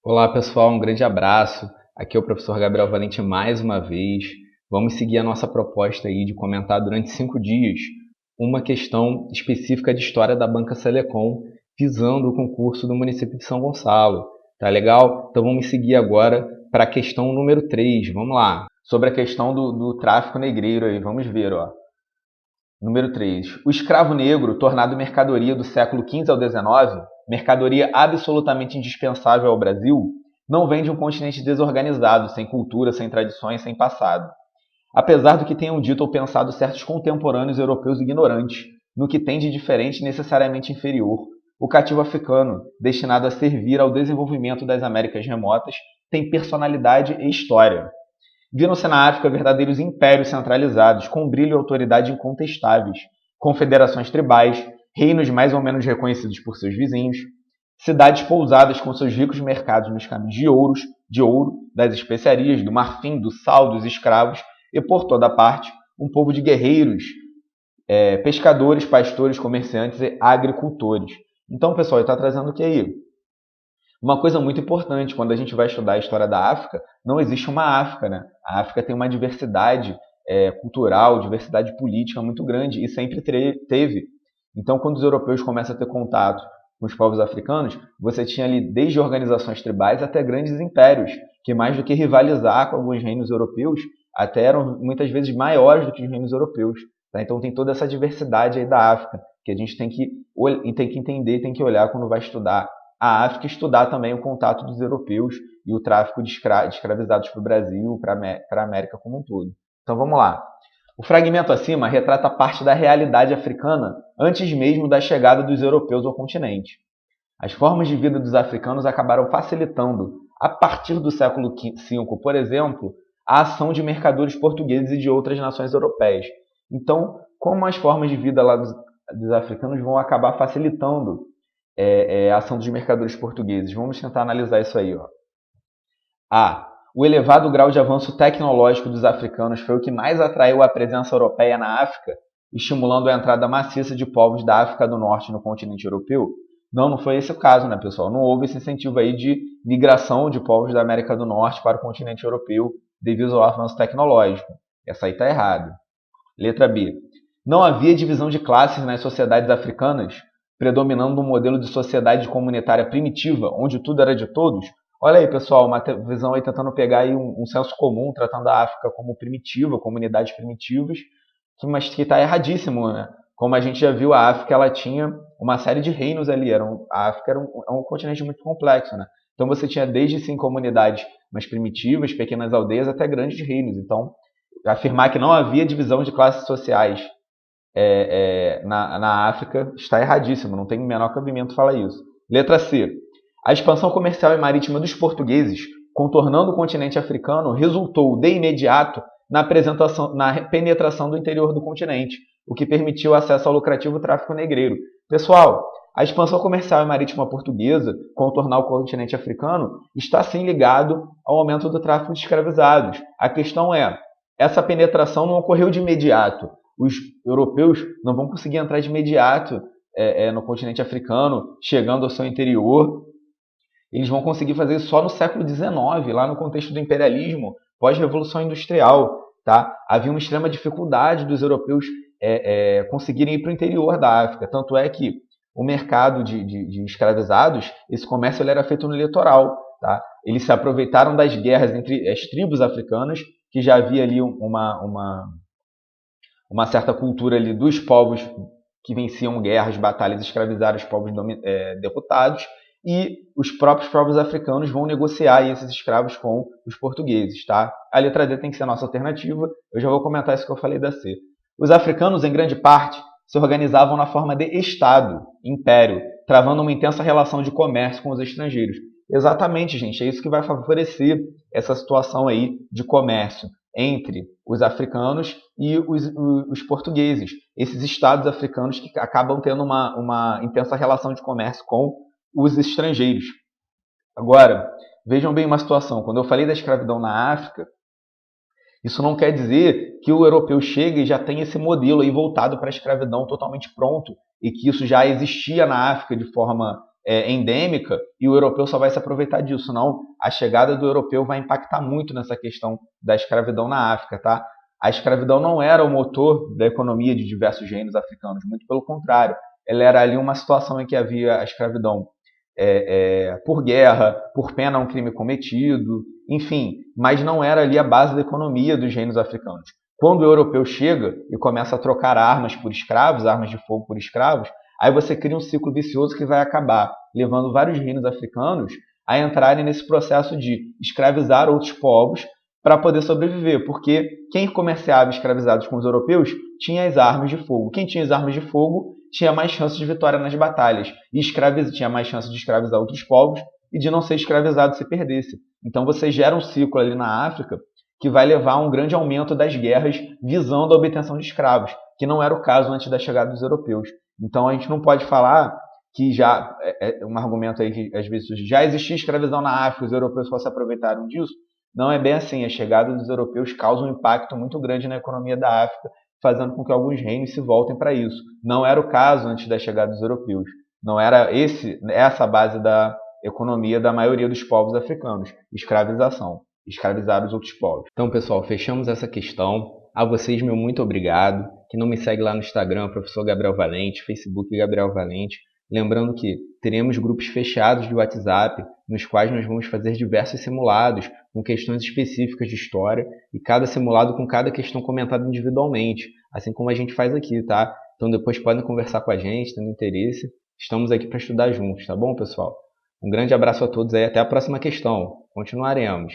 Olá pessoal, um grande abraço. Aqui é o professor Gabriel Valente mais uma vez. Vamos seguir a nossa proposta aí de comentar durante 5 dias uma questão específica de história da Banca Selecom, visando o concurso do município de São Gonçalo. Tá legal? Então vamos seguir agora para a questão número 3. Vamos lá. Sobre a questão do tráfico negreiro aí, vamos ver, ó. Número 3. O escravo negro, tornado mercadoria do século XV ao XIX, mercadoria absolutamente indispensável ao Brasil, não vem de um continente desorganizado, sem cultura, sem tradições, sem passado. Apesar do que tenham dito ou pensado certos contemporâneos europeus ignorantes, no que tem de diferente e necessariamente inferior, o cativo africano, destinado a servir ao desenvolvimento das Américas remotas, tem personalidade e história. Viram-se na África verdadeiros impérios centralizados, com brilho e autoridade incontestáveis, confederações tribais, reinos mais ou menos reconhecidos por seus vizinhos, cidades pousadas com seus ricos mercados nos caminhos de ouro, das especiarias, do marfim, do sal, dos escravos, e por toda parte, um povo de guerreiros, pescadores, pastores, comerciantes e agricultores. Então, pessoal, ele está trazendo o que aí? Uma coisa muito importante, quando a gente vai estudar a história da África, não existe uma África, né? A África tem uma diversidade cultural, diversidade política muito grande e sempre teve. Então, quando os europeus começam a ter contato com os povos africanos, você tinha ali desde organizações tribais até grandes impérios, que mais do que rivalizar com alguns reinos europeus, até eram muitas vezes maiores do que os reinos europeus. Tá? Então tem toda essa diversidade aí da África, que a gente tem que entender, tem que olhar quando vai estudar a África, estudar também o contato dos europeus e o tráfico de escravizados para o Brasil, para a América como um todo. Então vamos lá. O fragmento acima retrata parte da realidade africana antes mesmo da chegada dos europeus ao continente. As formas de vida dos africanos acabaram facilitando, a partir do século V, por exemplo, a ação de mercadores portugueses e de outras nações europeias. Então, como as formas de vida lá dos africanos vão acabar facilitando a ação dos mercadores portugueses? Vamos tentar analisar isso aí. Ó. A. O elevado grau de avanço tecnológico dos africanos foi o que mais atraiu a presença europeia na África, estimulando a entrada maciça de povos da África do Norte no continente europeu? Não foi esse o caso, né, pessoal? Não houve esse incentivo aí de migração de povos da América do Norte para o continente europeu devido ao avanço tecnológico. Essa aí está errada. Letra B. Não havia divisão de classes nas sociedades africanas, predominando um modelo de sociedade comunitária primitiva, onde tudo era de todos? Olha aí, pessoal, uma visão aí tentando pegar aí um senso comum, tratando a África como primitiva, comunidades primitivas, mas que está erradíssimo, né? Como a gente já viu, a África ela tinha uma série de reinos ali. A África era um continente muito complexo, né? Então você tinha desde sim comunidades mais primitivas, pequenas aldeias, até grandes reinos. Então, afirmar que não havia divisão de classes sociais na África está erradíssimo, não tem o menor cabimento falar isso. Letra C. A expansão comercial e marítima dos portugueses, contornando o continente africano, resultou de imediato na penetração do interior do continente, o que permitiu acesso ao lucrativo tráfico negreiro. Pessoal, a expansão comercial e marítima portuguesa, contornar o continente africano, está sim ligado ao aumento do tráfico de escravizados. A questão é, essa penetração não ocorreu de imediato. Os europeus não vão conseguir entrar de imediato no continente africano, chegando ao seu interior. Eles vão conseguir fazer isso só no século XIX, lá no contexto do imperialismo, pós-revolução industrial. Tá? Havia uma extrema dificuldade dos europeus conseguirem ir para o interior da África. Tanto é que o mercado de escravizados, esse comércio ele era feito no litoral. Tá? Eles se aproveitaram das guerras entre as tribos africanas, que já havia ali uma certa cultura ali dos povos que venciam guerras, batalhas, escravizaram os povos derrotados, e os próprios povos africanos vão negociar esses escravos com os portugueses. Tá? A letra D tem que ser a nossa alternativa, eu já vou comentar isso que eu falei da C. Os africanos, em grande parte, se organizavam na forma de Estado, império, travando uma intensa relação de comércio com os estrangeiros. Exatamente, gente, é isso que vai favorecer essa situação aí de comércio entre os africanos e os portugueses. Esses estados africanos que acabam tendo uma intensa relação de comércio com os estrangeiros. Agora, vejam bem uma situação. Quando eu falei da escravidão na África, isso não quer dizer que o europeu chega e já tem esse modelo aí voltado para a escravidão totalmente pronto e que isso já existia na África de forma endêmica e o europeu só vai se aproveitar disso. Não, a chegada do europeu vai impactar muito nessa questão da escravidão na África, tá? A escravidão não era o motor da economia de diversos reinos africanos, muito pelo contrário. Ela era ali uma situação em que havia a escravidão por guerra, por pena a um crime cometido, enfim, mas não era ali a base da economia dos reinos africanos. Quando o europeu chega e começa a trocar armas por escravos, armas de fogo por escravos, aí você cria um ciclo vicioso que vai acabar levando vários reinos africanos a entrarem nesse processo de escravizar outros povos para poder sobreviver, porque quem comerciava escravizados com os europeus tinha as armas de fogo. Quem tinha as armas de fogo tinha mais chance de vitória nas batalhas e tinha mais chance de escravizar outros povos e de não ser escravizado se perdesse. Então você gera um ciclo ali na África que vai levar a um grande aumento das guerras visando a obtenção de escravos, que não era o caso antes da chegada dos europeus. Então a gente não pode falar que já, um argumento aí que às vezes já existia escravidão na África, os europeus só se aproveitaram disso. Não é bem assim, a chegada dos europeus causa um impacto muito grande na economia da África, fazendo com que alguns reinos se voltem para isso. Não era o caso antes da chegada dos europeus. Não era essa a base da economia da maioria dos povos africanos, escravização, escravizar os outros povos. Então, pessoal, fechamos essa questão. A vocês, meu muito obrigado. Quem não me segue lá no Instagram, professor Gabriel Valente, Facebook Gabriel Valente. Lembrando que teremos grupos fechados de WhatsApp, nos quais nós vamos fazer diversos simulados com questões específicas de história e cada simulado com cada questão comentada individualmente, assim como a gente faz aqui, tá? Então depois podem conversar com a gente, tendo interesse. Estamos aqui para estudar juntos, tá bom, pessoal? Um grande abraço a todos aí, até a próxima questão. Continuaremos.